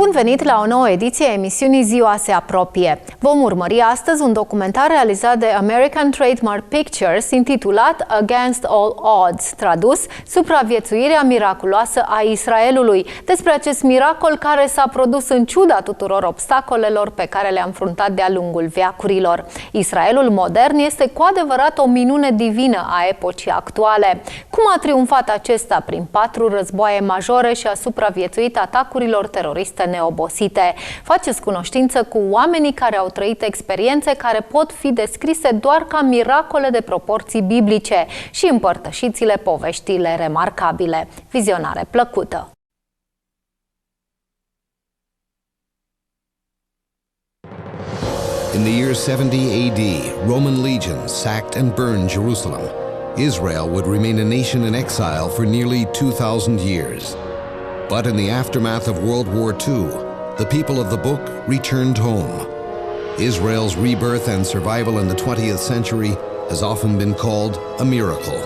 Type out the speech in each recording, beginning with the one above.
Bun venit la o nouă ediție a emisiunii Ziua se apropie. Vom urmări astăzi un documentar realizat de American Trademark Pictures intitulat Against All Odds, tradus Supraviețuirea miraculoasă a Israelului, despre acest miracol care s-a produs în ciuda tuturor obstacolelor pe care le-a înfruntat de-a lungul veacurilor. Israelul modern este cu adevărat o minune divină a epocii actuale. Cum a triumfat acesta prin 4 războaie majore și a supraviețuit atacurilor teroriste neobosite? Faceți cunoștință cu oamenii care au trăit experiențe care pot fi descrise doar ca miracole de proporții biblice și împărtășiți-le poveștile remarcabile. Vizionare plăcută! In the year 70 AD, Roman legions sacked and burned Jerusalem. Israel would remain a nation in exile for nearly 2,000 years. But in the aftermath of World War II, the people of the book returned home. Israel's rebirth and survival in the 20th century has often been called a miracle.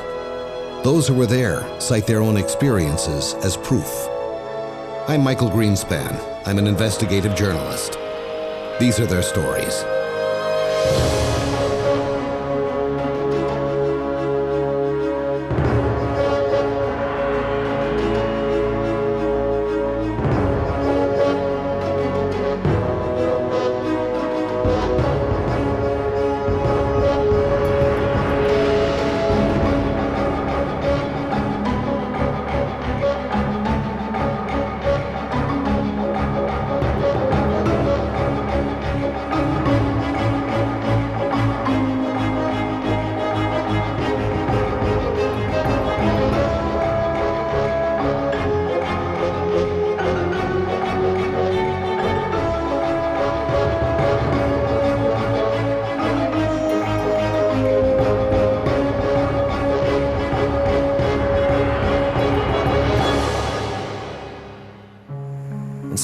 Those who were there cite their own experiences as proof. I'm Michael Greenspan. I'm an investigative journalist. These are their stories.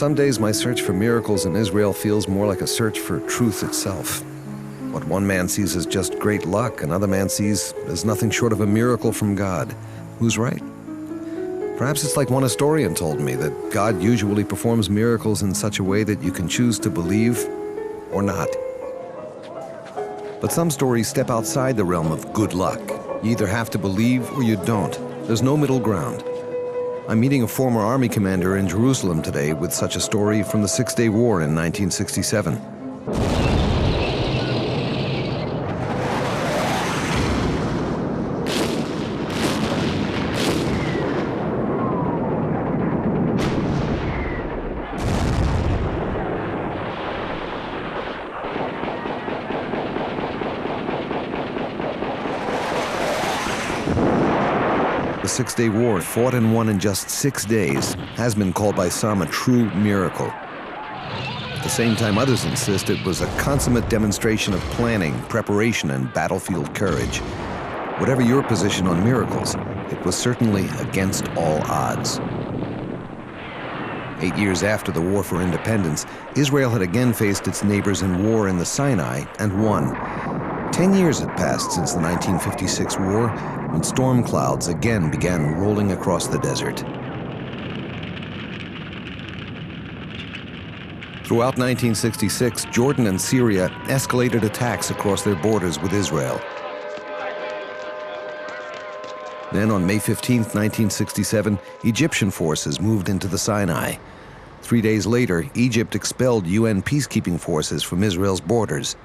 Some days my search for miracles in Israel feels more like a search for truth itself. What one man sees as just great luck, another man sees as nothing short of a miracle from God. Who's right? Perhaps it's like one historian told me, that God usually performs miracles in such a way that you can choose to believe or not. But some stories step outside the realm of good luck. You either have to believe or you don't. There's no middle ground. I'm meeting a former army commander in Jerusalem today with such a story from the Six-Day War in 1967. The Six-Day War, fought and won in just 6 days, has been called by some a true miracle. At the same time, others insist it was a consummate demonstration of planning, preparation, and battlefield courage. Whatever your position on miracles, it was certainly against all odds. 8 years after the War for Independence, Israel had again faced its neighbors in war in the Sinai and won. 10 years had passed since the 1956 war, when storm clouds again began rolling across the desert. Throughout 1966, Jordan and Syria escalated attacks across their borders with Israel. Then on May 15, 1967, Egyptian forces moved into the Sinai. 3 days later, Egypt expelled UN peacekeeping forces from Israel's borders.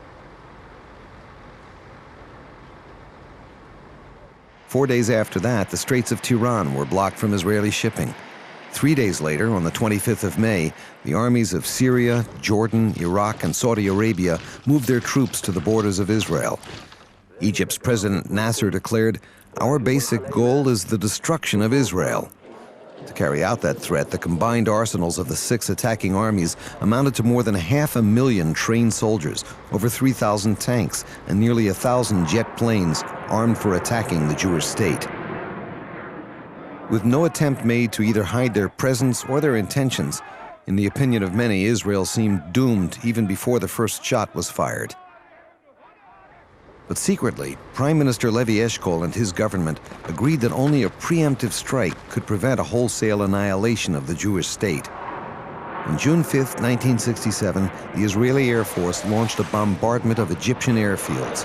4 days after that, the Straits of Tiran were blocked from Israeli shipping. 3 days later, on the 25th of May, the armies of Syria, Jordan, Iraq, and Saudi Arabia moved their troops to the borders of Israel. Egypt's President Nasser declared, "Our basic goal is the destruction of Israel." To carry out that threat, the combined arsenals of the 6 attacking armies amounted to more than 500,000 trained soldiers, over 3,000 tanks, and nearly 1,000 jet planes armed for attacking the Jewish state. With no attempt made to either hide their presence or their intentions, in the opinion of many, Israel seemed doomed even before the first shot was fired. But secretly, Prime Minister Levi Eshkol and his government agreed that only a preemptive strike could prevent a wholesale annihilation of the Jewish state. On June 5, 1967, the Israeli Air Force launched a bombardment of Egyptian airfields.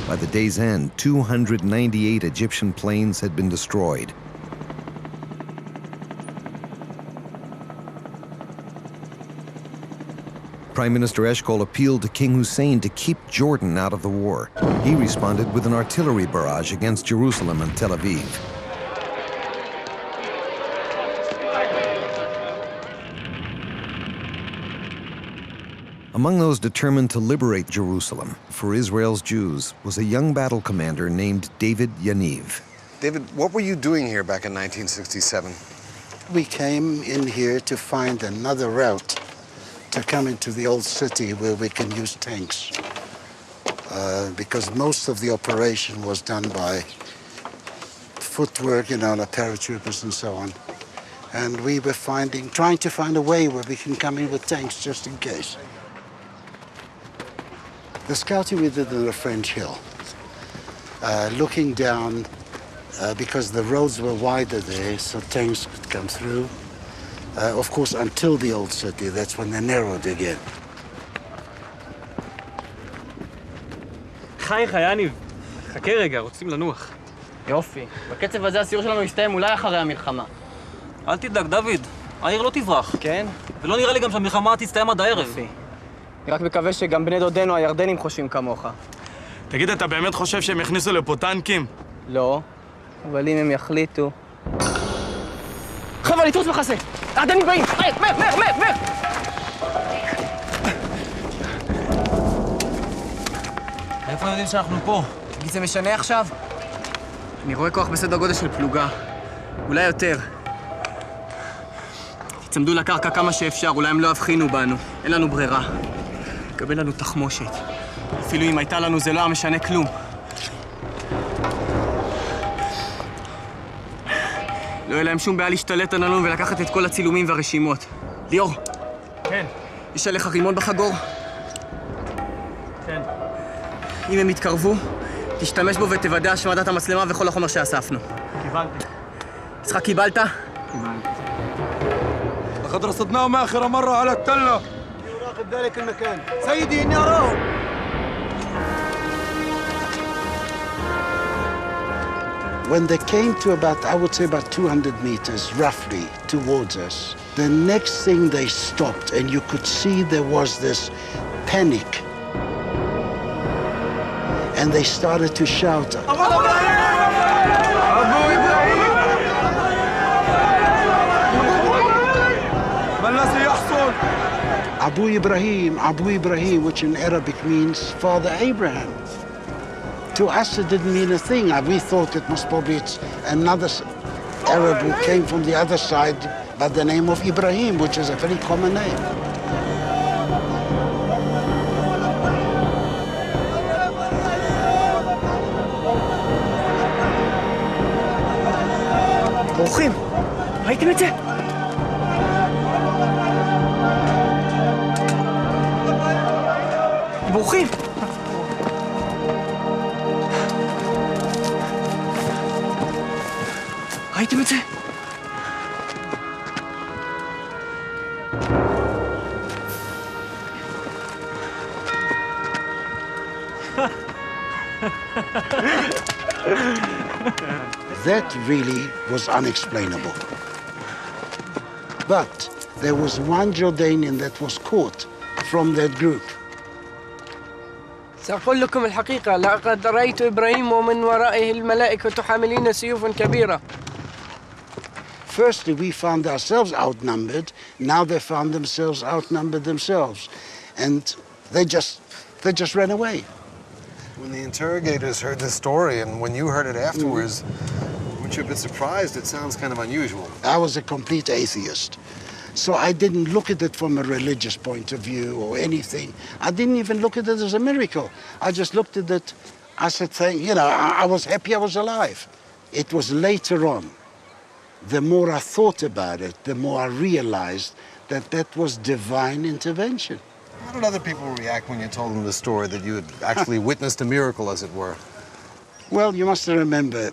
By the day's end, 298 Egyptian planes had been destroyed. Prime Minister Eshkol appealed to King Hussein to keep Jordan out of the war. He responded with an artillery barrage against Jerusalem and Tel Aviv. Among those determined to liberate Jerusalem for Israel's Jews was a young battle commander named David Yaniv. David, what were you doing here back in 1967? We came in here to find another route to come into the old city where we can use tanks. Because most of the operation was done by footwork, like paratroopers and so on. And we were trying to find a way where we can come in with tanks just in case. The scouting we did on the French Hill, looking down, because the roads were wider there, so tanks could come through. Of course, until the old city, that's when they narrowed again. חייך, יניב. חכה רגע, רוצים לנוח. יופי. בקצב הזה הסיור שלנו יסתיים אולי אחרי המלחמה. אל תדאג, דוד. העיר לא תברח. כן? ולא נראה לי גם שהמלחמה תסתיים עד הערב. יופי. אני רק מקווה שגם בני דודינו הירדנים חושבים כמוך. תגיד, אתה באמת חושב שהם יכניסו לפה טנקים? לא, אבל אם הם יחליטו... חבר'ה, לתפוס מחסה! הירדנים באים! מהר! איפה יודעים שאנחנו פה? תגיד, זה משנה עכשיו? אני רואה כוח בסדר גודל של פלוגה. אולי יותר. תצמדו לקרקע כמה שאפשר, אולי הם לא הבחינו בנו. אין לנו ברירה. קבל לנו תחמושת. אפילו אם הייתה לנו זה לא היה משנה כלום. לא יהיה להם שום בעיה להשתלט עלינו ולקחת את כל הצילומים והרשימות. ליאור. כן. יש עליך רימון בחגור? כן. אם הם יתקרבו, תשתמש בו ותוודא השמדת המצלמה וכל החומר שאספנו. קיבלתי. יצחק, קיבלת? קיבלתי. لقد رصدناهم آخر مرة على التلة. يراقب ذلك المكان. سيدي إني أراه. When they came to I would say about 200 meters, roughly, towards us, the next thing they stopped, and you could see there was this panic. And they started to shout. Abu Ibrahim, which in Arabic means Father Abraham. To us, it didn't mean a thing. We thought it's another Arab who came from the other side by the name of Ibrahim, which is a very common name. אורחים, ראיתם את זה? ברוכים! ראיתם את זה? That really was unexplainable. But there was one Jordanian that was caught from that group. سأقول لكم الحقيقة، لقد رأيت إبراهيم ومن ورائه الملائكة حاملين سيوفا كبيرة. Firstly, we found ourselves outnumbered. Now they found themselves outnumbered themselves. And they just ran away. When the interrogators heard this story and when you heard it afterwards, weren't you a bit surprised? It sounds kind of unusual. I was a complete atheist. So I didn't look at it from a religious point of view or anything. I didn't even look at it as a miracle. I just looked at it, I said, I was happy I was alive. It was later on, the more I thought about it, the more I realized that that was divine intervention. How did other people react when you told them the story that you had actually witnessed a miracle, as it were? Well, you must remember,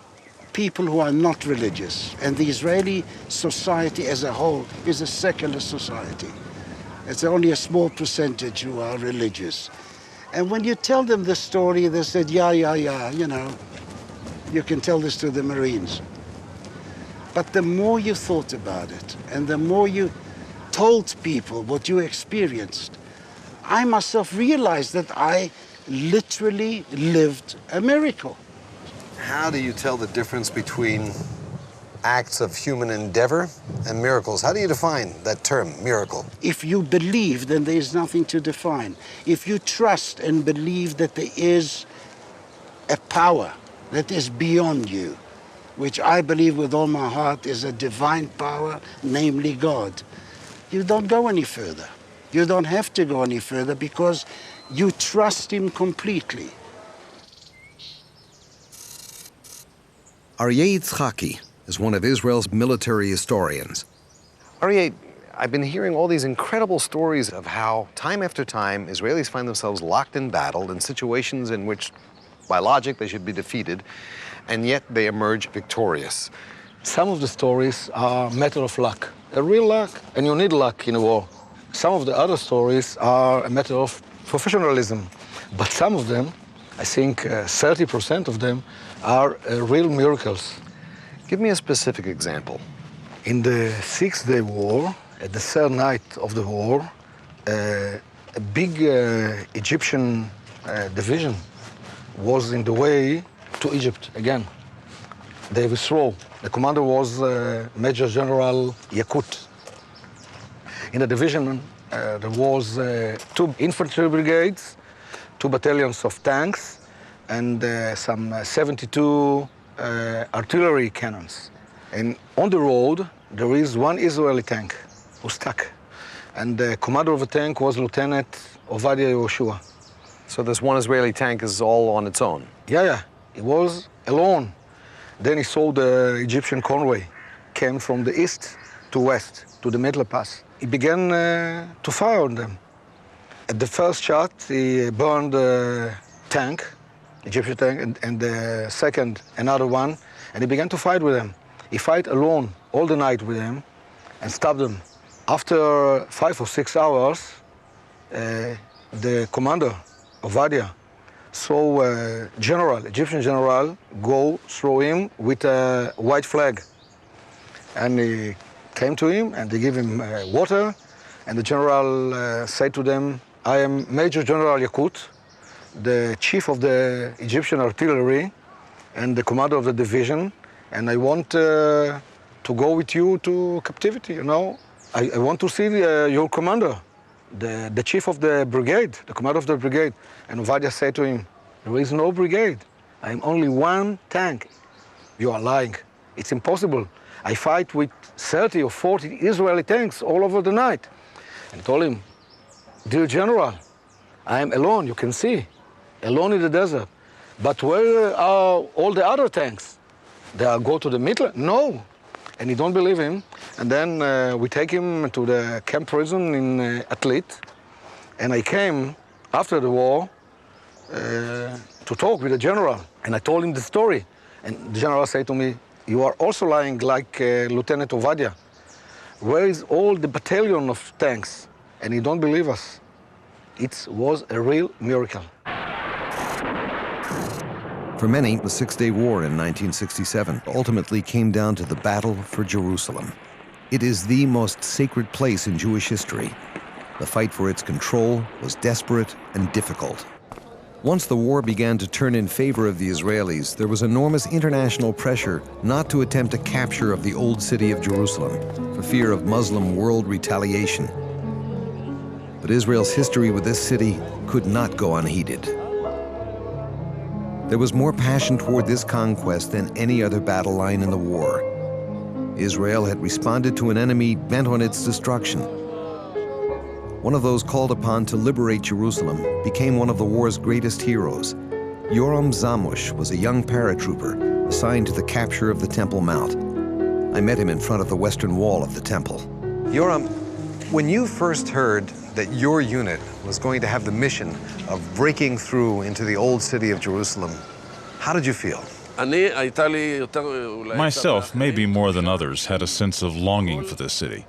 people who are not religious, and the Israeli society as a whole is a secular society. It's only a small percentage who are religious. And when you tell them the story, they said, yeah, you know, you can tell this to the Marines. But the more you thought about it, and the more you told people what you experienced, I myself realized that I literally lived a miracle. How do you tell the difference between acts of human endeavor and miracles? How do you define that term, miracle? If you believe, then there is nothing to define. If you trust and believe that there is a power that is beyond you, which I believe with all my heart is a divine power, namely God, you don't go any further. You don't have to go any further because you trust Him completely. Aryeh Yitzhaki is one of Israel's military historians. Aryeh, I've been hearing all these incredible stories of how, time after time, Israelis find themselves locked in battle in situations in which, by logic, they should be defeated, and yet they emerge victorious. Some of the stories are a matter of luck, a real luck, and you need luck in a war. Some of the other stories are a matter of professionalism, but some of them, I think 30% of them, are real miracles. Give me a specific example. In the Six-Day War, at the third night of the war, a big Egyptian division was in the way to Egypt again. They withdrew. The commander was Major General Yakut. In the division, there was 2 infantry brigades, 2 battalions of tanks, and some 72 artillery cannons. And on the road, there is 1 Israeli tank who's stuck. And the commander of the tank was Lieutenant Ovadia Yehoshua. So this one Israeli tank is all on its own? Yeah, he was alone. Then he saw the Egyptian convoy came from the east to west, to the Middle Pass. He began to fire on them. At the first shot, he burned the tank, Egyptian tank, and the second, another one, and he began to fight with them. He fought alone all the night with them and stopped them. After 5 or 6 hours, the commander, Ovadia, saw a general, Egyptian general, go through him with a white flag. And he came to him and they gave him water, and the general said to them, I am Major General Yakut, the chief of the Egyptian artillery and the commander of the division, and I want to go with you to captivity, you know. I want to see your commander, the chief of the brigade, the commander of the brigade. And Ovadia said to him, there is no brigade. I am only 1 tank. You are lying. It's impossible. I fight with 30 or 40 Israeli tanks all over the night. And told him, dear general, I am alone, you can see, alone in the desert. But where are all the other tanks? They are go to the middle? No. And he don't believe him. And then we take him to the camp prison in Atlit. And I came after the war to talk with the general. And I told him the story. And the general said to me, you are also lying like Lieutenant Ovadia. Where is all the battalion of tanks? And he don't believe us. It was a real miracle. For many, the Six-Day War in 1967 ultimately came down to the battle for Jerusalem. It is the most sacred place in Jewish history. The fight for its control was desperate and difficult. Once the war began to turn in favor of the Israelis, there was enormous international pressure not to attempt a capture of the old city of Jerusalem for fear of Muslim world retaliation. But Israel's history with this city could not go unheeded. There was more passion toward this conquest than any other battle line in the war. Israel had responded to an enemy bent on its destruction. One of those called upon to liberate Jerusalem became one of the war's greatest heroes. Yoram Zamush was a young paratrooper assigned to the capture of the Temple Mount. I met him in front of the western wall of the temple. Yoram, when you first heard that your unit was going to have the mission of breaking through into the old city of Jerusalem, how did you feel? Myself, maybe more than others, had a sense of longing for this city.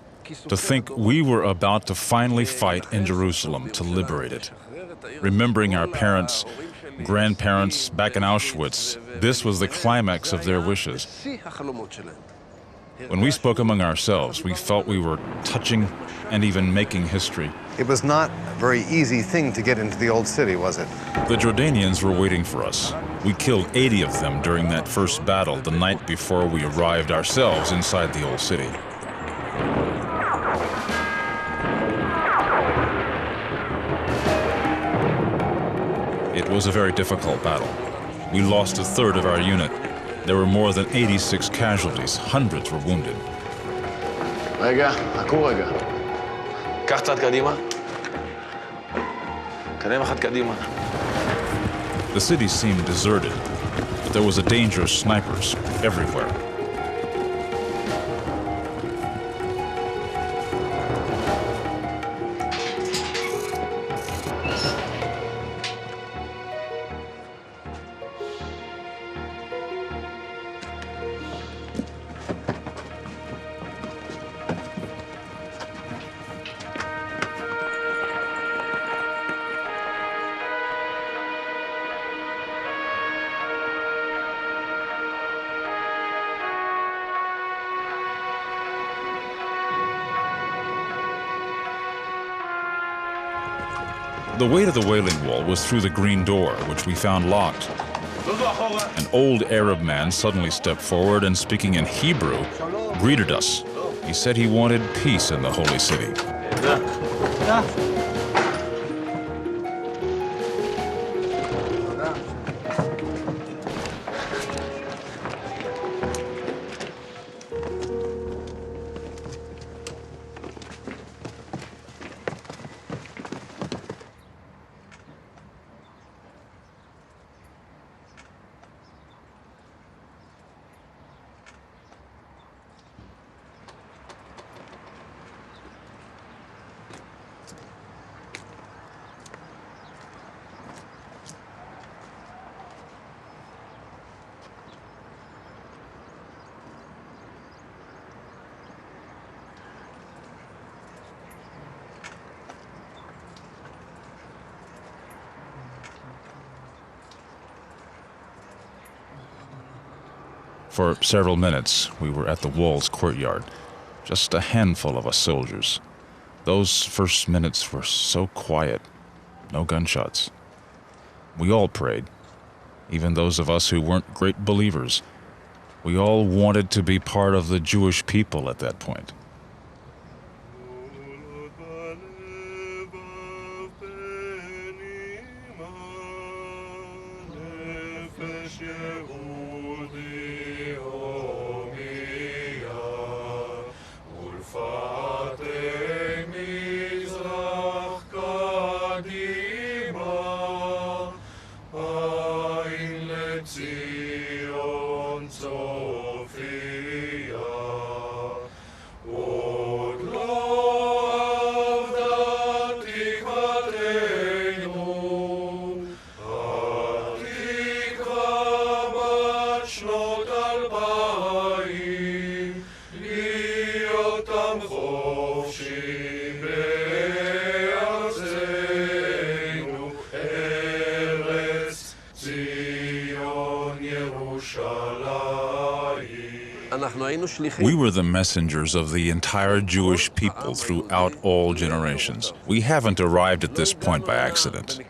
To think we were about to finally fight in Jerusalem to liberate it. Remembering our parents, grandparents back in Auschwitz, this was the climax of their wishes. When we spoke among ourselves, we felt we were touching and even making history. It was not a very easy thing to get into the old city, was it? The Jordanians were waiting for us. We killed 80 of them during that first battle the night before we arrived ourselves inside the old city. It was a very difficult battle. We lost a third of our unit. There were more than 86 casualties. Hundreds were wounded. רגע, חכו רגע. קח צעד קדימה. קדם אחד קדימה. The city seemed deserted, but there was a danger of snipers everywhere. The way to the Wailing Wall was through the green door, which we found locked. An old Arab man suddenly stepped forward and, speaking in Hebrew, greeted us. He said he wanted peace in the holy city. For several minutes, we were at the wall's courtyard, just a handful of us soldiers. Those first minutes were so quiet, no gunshots. We all prayed, even those of us who weren't great believers. We all wanted to be part of the Jewish people at that point. We were the messengers of the entire Jewish people throughout all generations. We haven't arrived at this point by accident.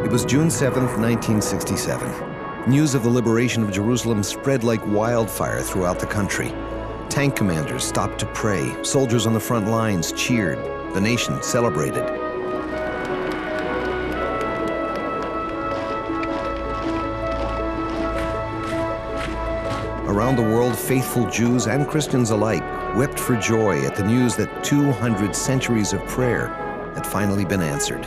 It was June 7th, 1967. News of the liberation of Jerusalem spread like wildfire throughout the country. Tank commanders stopped to pray. Soldiers on the front lines cheered. The nation celebrated. Around the world, faithful Jews and Christians alike wept for joy at the news that 200 centuries of prayer had finally been answered.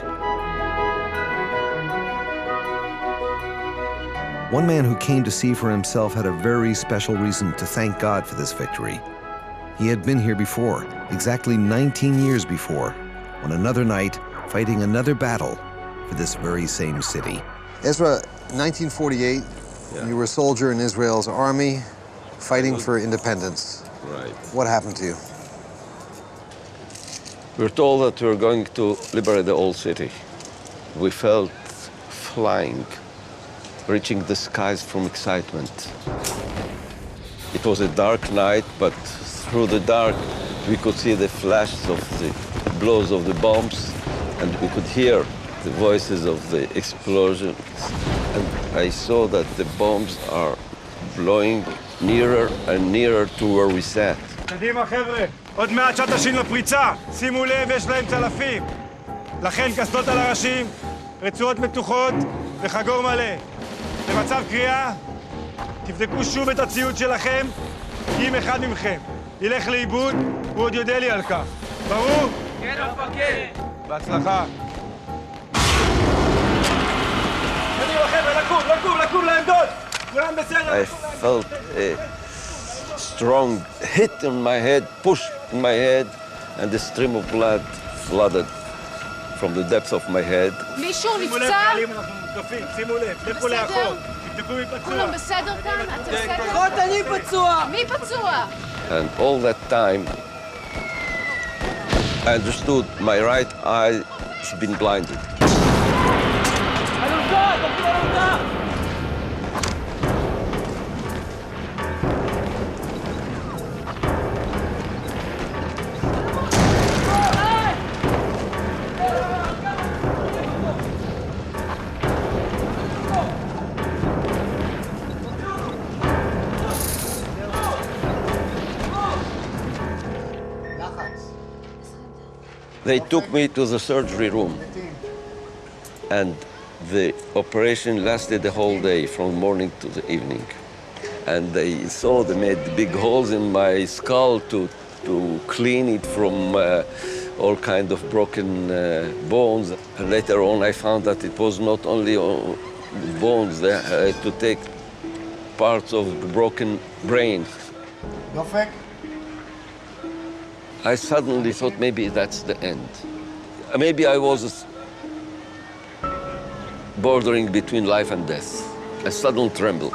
One man who came to see for himself had a very special reason to thank God for this victory. He had been here before, exactly 19 years before, on another night, fighting another battle for this very same city. Ezra, 1948, you were a soldier in Israel's army, fighting for independence. Right. What happened to you? We were told that we were going to liberate the old city. We felt flying, reaching the skies from excitement. It was a dark night, but through the dark, we could see the flashes of the blows of the bombs, and we could hear the voices of the explosions. And I saw that the bombs are blowing nearer and nearer to where we sat. קדימה, חבר'ה. עוד מעט שעת השין לפריצה. שימו לב, יש להם צלפים. לכן קסדות על הראשים, רצועות מתוחות וחגור מלא. במצב קריאה, תבדקו שוב את הציוד שלכם, כי אם אחד מכם ילך לאיבוד, הוא עוד יודע לי על כך. ברור? כן, המפקד. בהצלחה. קדימה, חבר'ה, לקום לעמדות! כולם בסדר, I felt a strong hit on my head, push in my head, and the stream of blood flooded from the depths of my head. מישהו שימו לב, נפצע? חיילים, אנחנו מותקפים, שימו לב, לכו לאחור, תבדקו מי פצוע. כולם בסדר כאן? אתה בסדר? לפחות אני פצוע! מי פצוע? And all that time, I understood my right eye had been blinded. They took me to the surgery room, and the operation lasted the whole day, from morning to the evening. And they saw they made big holes in my skull to clean it from all kind of broken bones. And later on, I found that it was not only bones, they had to take parts of the broken brain. I suddenly thought maybe that's the end. Maybe I was bordering between life and death. I suddenly trembled.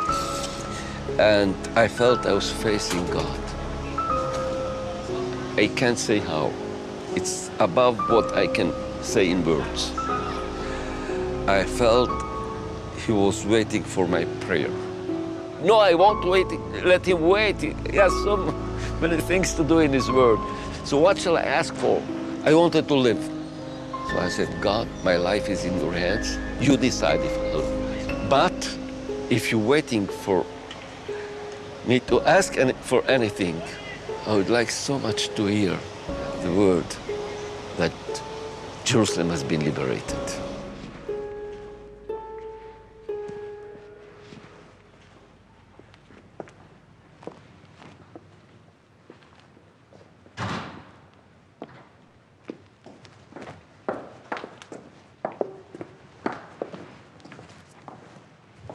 And I felt I was facing God. I can't say how. It's above what I can say in words. I felt he was waiting for my prayer. No, I won't wait. Let him wait. He has so many things to do in his word. So what shall I ask for? I wanted to live. So I said, God, my life is in your hands. You decide if I'll live. But if you're waiting for me to ask for anything, I would like so much to hear the word that Jerusalem has been liberated.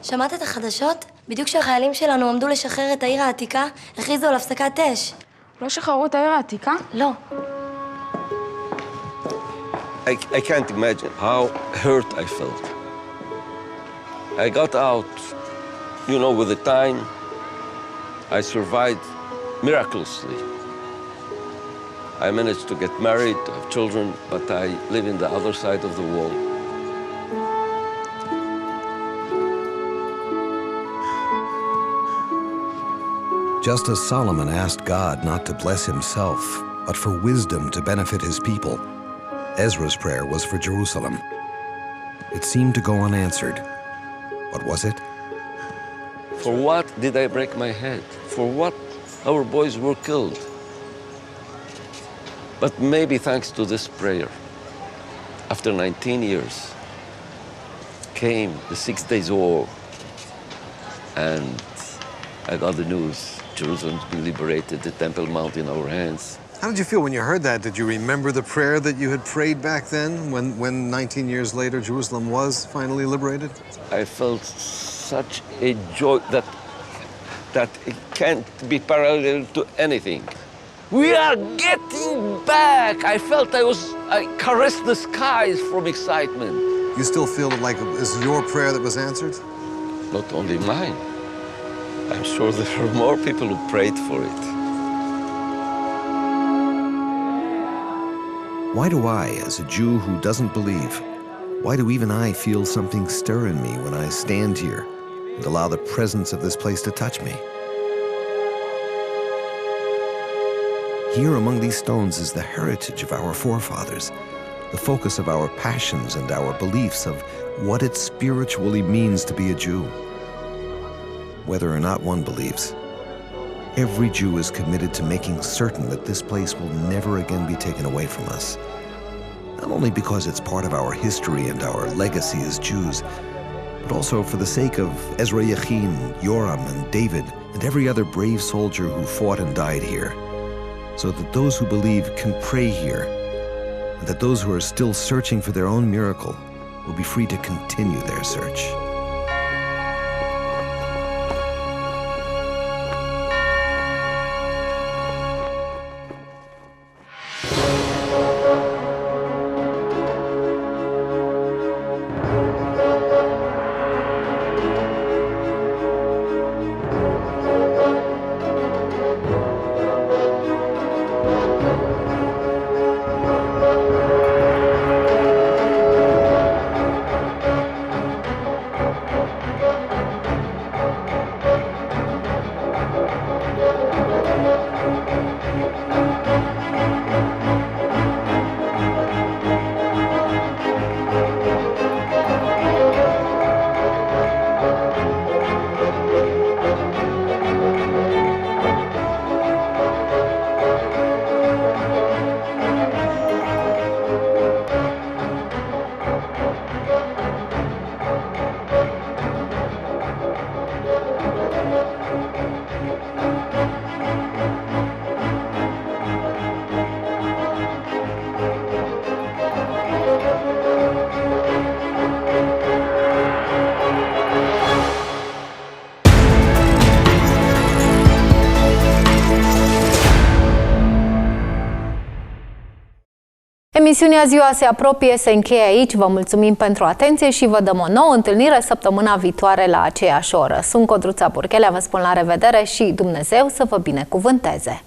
שמעת את החדשות? בדיוק כשהחיילים שלנו עמדו לשחרר את העיר העתיקה, הכריזו על הפסקת אש. לא שחררו את העיר העתיקה? לא. I can't imagine how hurt I felt. I got out, you know, with the time. I survived miraculously. I managed to get married, to have children, but I live in the other side of the wall. Just as Solomon asked God not to bless himself, but for wisdom to benefit his people, Ezra's prayer was for Jerusalem. It seemed to go unanswered. What was it? For what did I break my head? For what our boys were killed? But maybe thanks to this prayer, after 19 years, came the 6 Days War, and I got the news. Jerusalem's been liberated, the Temple Mount in our hands. How did you feel when you heard that? Did you remember the prayer that you had prayed back then, when 19 years later Jerusalem was finally liberated? I felt such a joy that it can't be parallel to anything. We are getting back. I felt I caressed the skies from excitement. You still feel like it was your prayer that was answered? Not only mine. I'm sure there were more people who prayed for it. Why do I, as a Jew who doesn't believe, why do even I feel something stir in me when I stand here and allow the presence of this place to touch me? Here among these stones is the heritage of our forefathers, the focus of our passions and our beliefs of what it spiritually means to be a Jew. Whether or not one believes, every Jew is committed to making certain that this place will never again be taken away from us. Not only because it's part of our history and our legacy as Jews, but also for the sake of Ezra Yachin, Yoram, and David, and every other brave soldier who fought and died here, so that those who believe can pray here, and that those who are still searching for their own miracle will be free to continue their search. Emisiunea Ziua se apropie, se încheie aici. Vă mulțumim pentru atenție și vă dăm o nouă întâlnire săptămâna viitoare la aceeași oră. Sunt Codruța Burchelea, vă spun la revedere și Dumnezeu să vă binecuvânteze!